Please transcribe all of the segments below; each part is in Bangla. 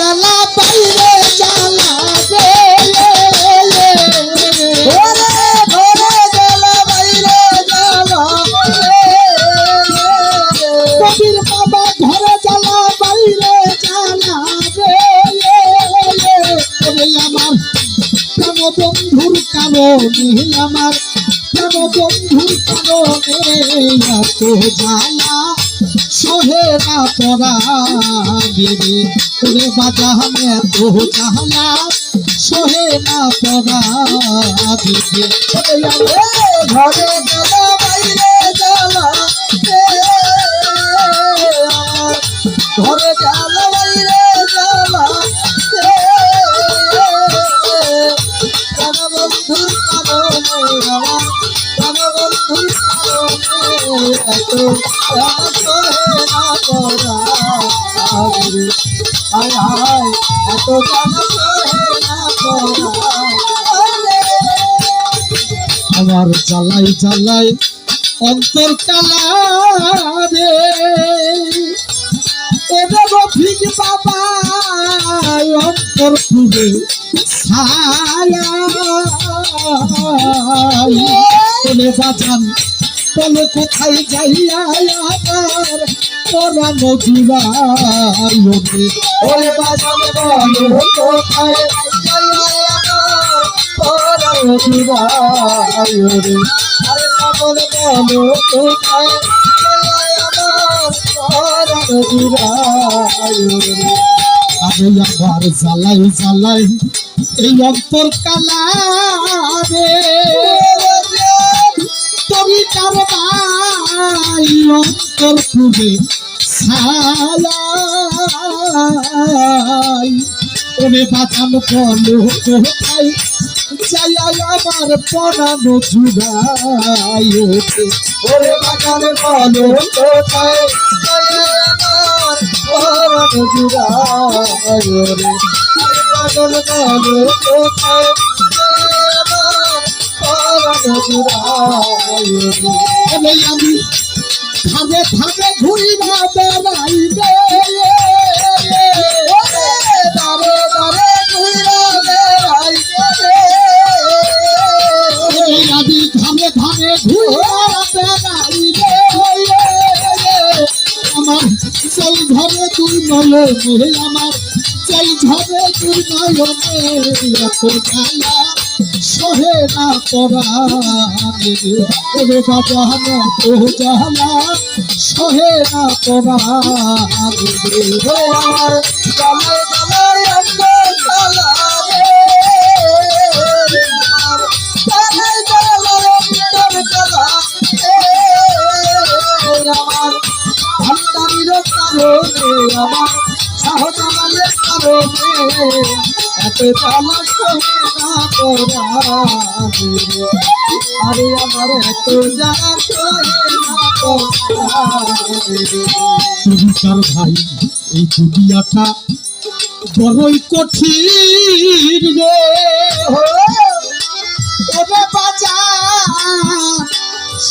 জ্বালা বাইরে জ্বালা রে ওরে ঘরে জ্বালা বাইরে জ্বালা কবির বাবা ঘরে জ্বালা বাইরে জ্বালা রে আমার প্রাণ বন্ধুর কারণে আমার প্রাণ বন্ধুর কারণে এত জ্বালা সহে না পড়া দেবে রে বাজানে এত জ্বালা সহে না পড়া দেবে ঘরে জ্বালা বাইরে জ্বালা ঘরে জ্বালা বাইরে জ্বালা বন্ধুর কারণে বন্ধুর কারণে এত না করা হায় হায় এত জানা না করা আমার জ্বালাই জ্বালাই অন্তর কালা রে এবার রফিক বাবা অন্তর খুঁজে ছায়া বাজান বলে কোথায় যাইয়া আমার পরানো জুড়াই ওরে বাজান বলো কোথায় পরানো জুড়াই রে আরে পাগল বলো কোথায় পরানো জুড়াই রে আমি আবার জ্বালাই জ্বালাই এই অন্তর কালা রে তুমি কার ভাই অন্তর খুঁজে ছায়াই ওরে বাজান বলো কোথায় যাই আমার পরানো জুড়াই ওরে বাজান বলো কোথায় পরানো জুড়াই রে আরে পাগল বলো কোথায় পরানো জুড়াই রে আমি ধারে ধারে ঘুরিয়া বেড়াই রে দারে দারে ঘুরা বেড়াই আমি ধারে ধারে ঘুরিয়া বেড়াই রে আমার সেই ঘরে তুই নয়নে আমার সেই ঘরে তুই নয়নে এত জ্বালা সহে না পড়া ওরে বাবা তো জ্বালা সহে না পড়া আমার জামাই জামাই অন্তর জ্বালা রে আমার জামাই জামাই অন্তর জ্বালা আমার ভান্ডারির কারণে আমার শাহজালালের কারণে এত জ্বালা সহে না পড়া আরে আমার এত জ্বালা সহে না পড়া কবিতার ভাই এই দুনিয়াটা বড়ই কঠিন রে ওরে বাজার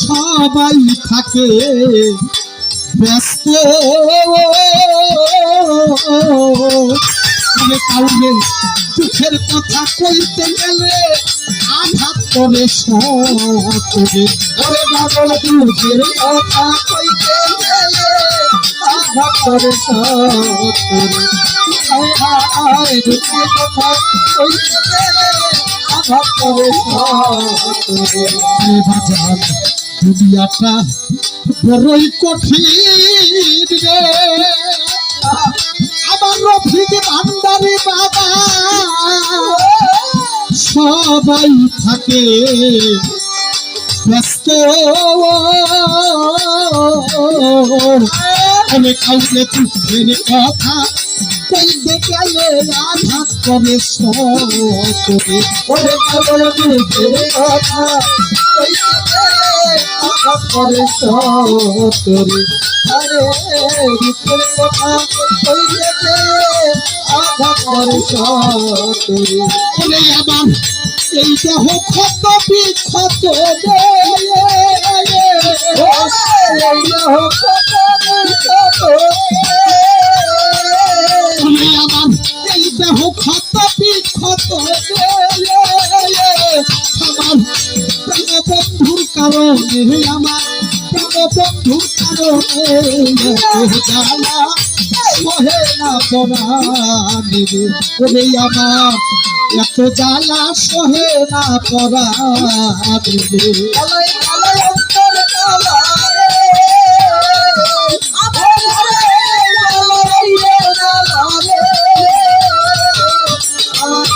সবাই থাকে ব্যস্ত কাউকে দুঃখের কথা কইতে গেলে আঘাত করে সরে ওরে পাগল দুঃখের কথা কইতে গেলে আঘাত করে সরে হায় দুঃখের কথা কইতে গেলে আঘাত করে সরে বাজার দুনিয়াটা বড়ই কঠিন রে আমার রফিক ভান্ডারি বাবা সবাই থাকে ব্যস্ত কাউকে দুঃখের কথা কইতে গেলে আঘাত করে সরে ওরে পাগল দুঃখের কথা কইতে গেলে আঘাত করে সরে আরে দুঃখের কথা কইতে গেলে আঘাত করে সরে বলে আমার এই দেহ ক্ষত বিক্ষত আমার দেহ ক্ষত বিক্ষত আমার প্রাণবন্ধুর কারণে আমার প্রাণবন্ধুর কারণে জ্বালা সহে না পরাণে ওরে আমার এত জ্বালা সহে না পরাণে আলাই আলাই অন্তর জ্বালা আমার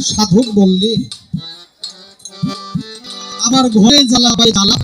সাধক বললে আমার ঘরে জ্বালা